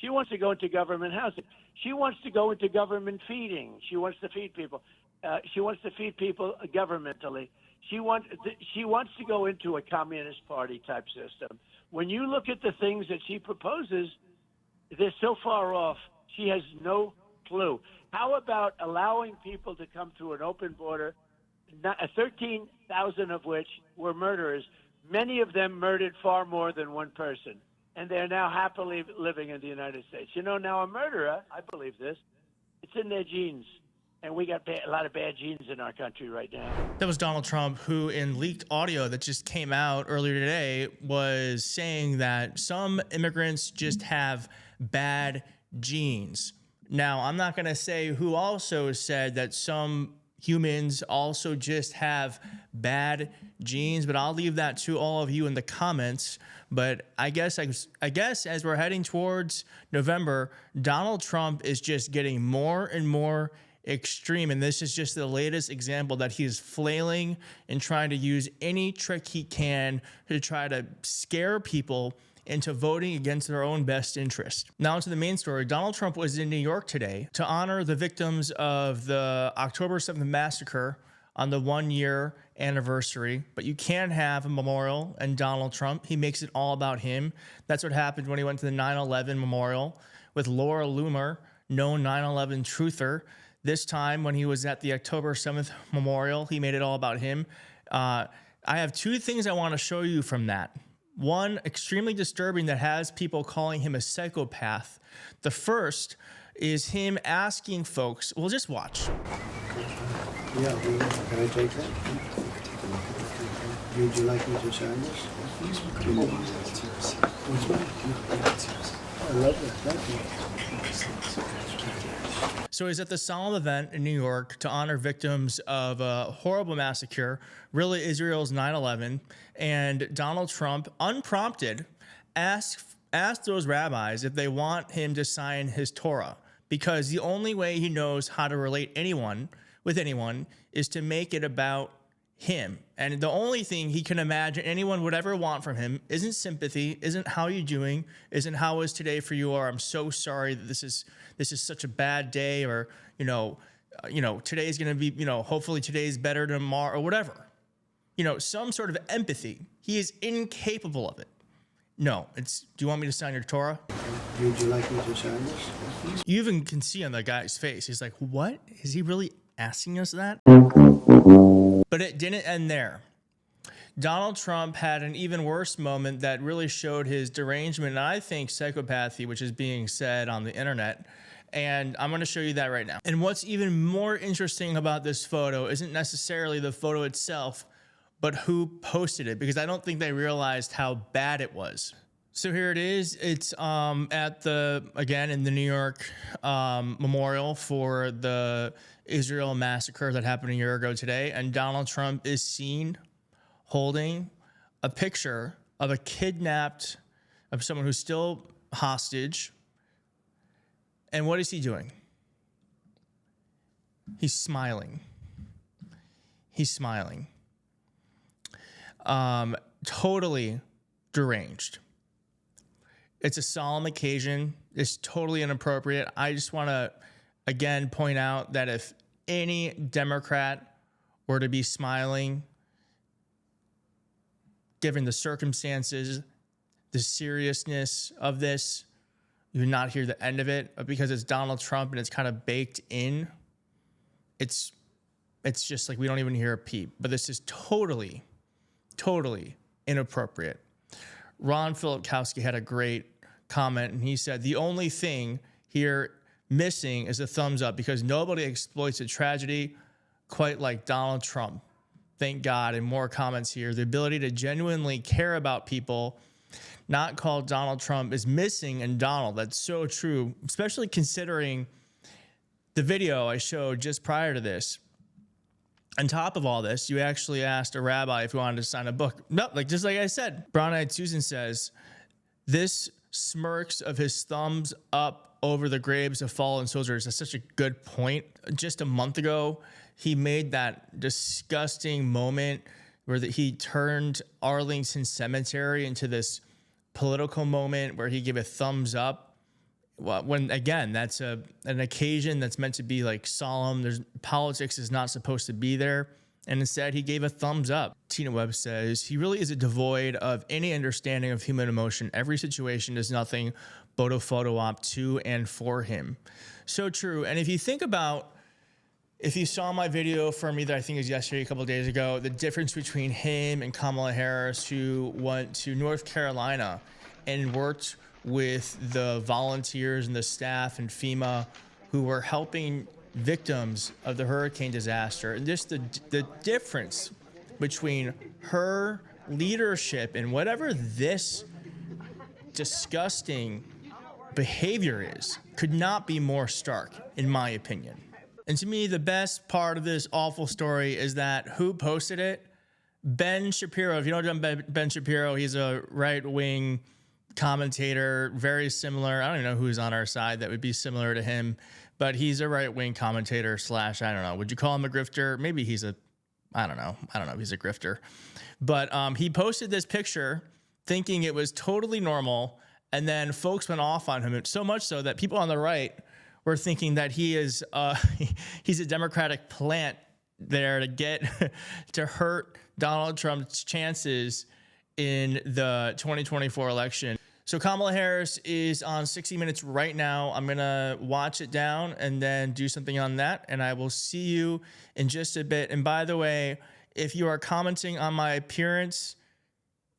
She wants to go into government housing. She wants to go into government feeding. She wants to feed people. She wants to feed people governmentally. She wants to go into a communist party type system. When you look at the things that she proposes, they're so far off. She has no clue. How about allowing people to come through an open border, 13,000 of which were murderers? Many of them murdered far more than one person, and they're now happily living in the United States. You know, now a murderer, I believe this, it's in their genes. And we got a lot of bad genes in our country right now. That was Donald Trump, who in leaked audio that just came out earlier today was saying that some immigrants just have bad genes. Now, I'm not going to say who also said that some humans also just have bad genes, but I'll leave that to all of you in the comments. But I guess as we're heading towards November, Donald Trump is just getting more and more extreme, and this is just the latest example that he's flailing and trying to use any trick he can to try to scare people into voting against their own best interest. Now to the main story. Donald Trump was in New York today to honor the victims of the October 7th massacre on the 1-year anniversary, but you can't have a memorial and Donald Trump. He makes it all about him. That's what happened when he went to the 9/11 memorial with Laura Loomer, known 9/11 truther. This time when he was at the October 7th memorial, he made it all about him. I have two things I want to show you from that. One, extremely disturbing, that has people calling him a psychopath. The first is him asking folks, well, just watch. Yeah, can I take that? Would you like me to sign this? What's mine? I love that. Thank you. So he's at the solemn event in New York to honor victims of a horrible massacre, really Israel's 9/11, and Donald Trump, unprompted, asked those rabbis if they want him to sign his Torah, because the only way he knows how to relate with anyone is to make it about him. And the only thing he can imagine anyone would ever want from him isn't sympathy, isn't how you doing, isn't how is today for you, or I'm so sorry that this is such a bad day, or today's going to be, hopefully today's better tomorrow, or whatever. Some sort of empathy. He is incapable of it. No, it's, do you want me to sign your Torah? Would you like me to sign this? You even can see on the guy's face, he's like, what? Is he really asking us that? But it didn't end there. Donald Trump had an even worse moment that really showed his derangement, and I think psychopathy, which is being said on the internet. And I'm going to show you that right now. And what's even more interesting about this photo isn't necessarily the photo itself, but who posted it, because I don't think they realized how bad it was. So here it is. It's again, in the New York memorial for the Israel massacre that happened a year ago today. And Donald Trump is seen holding a picture of someone who's still hostage. And what is he doing? He's smiling. He's smiling. Totally deranged. It's a solemn occasion. It's totally inappropriate. I just want to, again, point out that if any Democrat were to be smiling, given the circumstances, the seriousness of this, you would not hear the end of it. But because it's Donald Trump and it's kind of baked in, it's just like we don't even hear a peep. But this is totally, totally inappropriate. Ron Filipkowski had a great comment, and he said, the only thing here missing is a thumbs up, because nobody exploits a tragedy quite like Donald Trump. Thank God. And more comments here. The ability to genuinely care about people, not call Donald Trump, is missing in Donald. That's so true, especially considering the video I showed just prior to this. On top of all this, you actually asked a rabbi if he wanted to sign a book. No, just like I said. Brown-Eyed Susan says, this smirks of his thumbs up over the graves of fallen soldiers. That's such a good point. Just a month ago, he made that disgusting moment where he turned Arlington Cemetery into this political moment where he gave a thumbs up. Well, when again, that's an occasion that's meant to be like solemn. Politics is not supposed to be there. And instead, he gave a thumbs up. Tina Webb says, he really is devoid of any understanding of human emotion. Every situation is nothing but a photo op to and for him. So true. And if you think about, if you saw my video from either, I think it was yesterday, a couple of days ago, the difference between him and Kamala Harris, who went to North Carolina and worked with the volunteers and the staff and FEMA who were helping victims of the hurricane disaster, and just the difference between her leadership and whatever this disgusting behavior is could not be more stark, in my opinion. And to me, the best part of this awful story is that who posted it? Ben Shapiro. If you don't know Ben Shapiro, he's a right-wing commentator, very similar. I don't even know who's on our side that would be similar to him, but he's a right-wing commentator slash, I don't know, would you call him a grifter? Maybe he's I don't know, he's a grifter. But he posted this picture thinking it was totally normal, and then folks went off on him, so much so that people on the right were thinking that he is he's a Democratic plant there to get to hurt Donald Trump's chances in the 2024 election. So Kamala Harris is on 60 Minutes right now. I'm going to watch it down and then do something on that, and I will see you in just a bit. And by the way, if you are commenting on my appearance,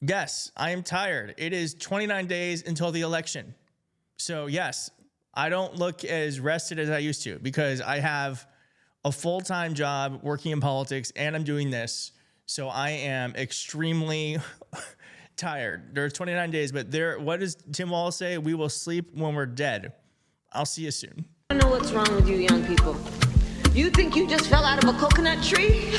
yes, I am tired. It is 29 days until the election. So yes, I don't look as rested as I used to because I have a full-time job working in politics and I'm doing this. So I am extremely tired. There's 29 days, but what does Tim Walz say? We will sleep when we're dead. I'll see you soon. I know what's wrong with you young people. You think you just fell out of a coconut tree?